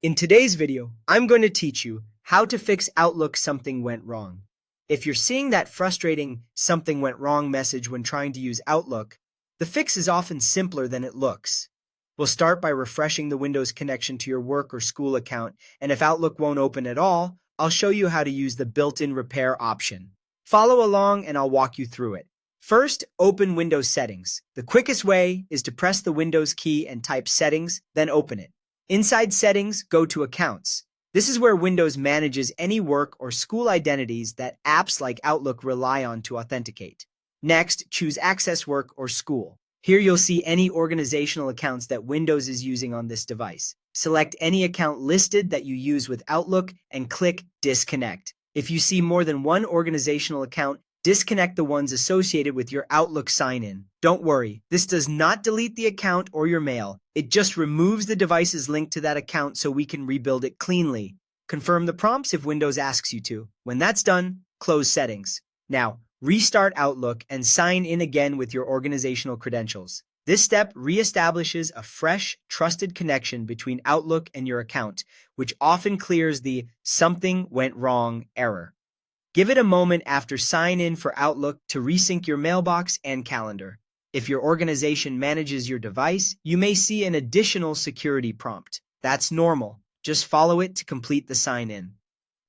In today's video, I'm going to teach you how to fix Outlook something went wrong. If you're seeing that frustrating something went wrong message when trying to use Outlook, the fix is often simpler than it looks. We'll start by refreshing the Windows connection to your work or school account, and if Outlook won't open at all, I'll show you how to use the built-in repair option. Follow along and I'll walk you through it. First, open Windows Settings. The quickest way is to press the Windows key and type Settings, then open it. Inside Settings, go to Accounts. This is where Windows manages any work or school identities that apps like Outlook rely on to authenticate. Next, choose Access Work or School. Here you'll see any organizational accounts that Windows is using on this device. Select any account listed that you use with Outlook and click Disconnect. If you see more than one organizational account, disconnect the ones associated with your Outlook sign-in. Don't worry, this does not delete the account or your mail. It just removes the device's link to that account so we can rebuild it cleanly. Confirm the prompts if Windows asks you to. When that's done, close Settings. Now, restart Outlook and sign in again with your organizational credentials. This step reestablishes a fresh, trusted connection between Outlook and your account, which often clears the "something went wrong" error. Give it a moment after sign in for Outlook to resync your mailbox and calendar. If your organization manages your device, you may see an additional security prompt. That's normal. Just follow it to complete the sign in.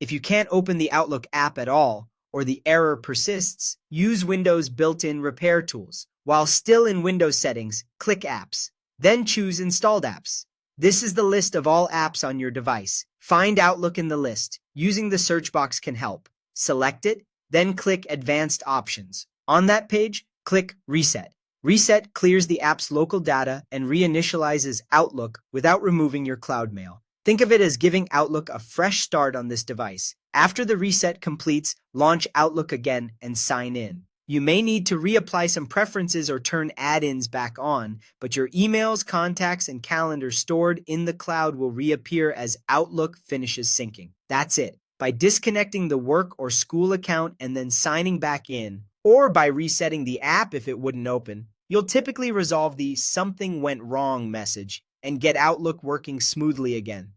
If you can't open the Outlook app at all, or the error persists, use Windows built-in repair tools. While still in Windows settings, click Apps. Then choose Installed Apps. This is the list of all apps on your device. Find Outlook in the list. Using the search box can help. Select it, then click Advanced Options. On that page, click Reset. Reset clears the app's local data and reinitializes Outlook without removing your cloud mail. Think of it as giving Outlook a fresh start on this device. After the reset completes, launch Outlook again and sign in. You may need to reapply some preferences or turn add-ins back on, but your emails, contacts, and calendar stored in the cloud will reappear as Outlook finishes syncing. That's it. By disconnecting the work or school account and then signing back in, or by resetting the app if it wouldn't open, you'll typically resolve the "something went wrong" message and get Outlook working smoothly again.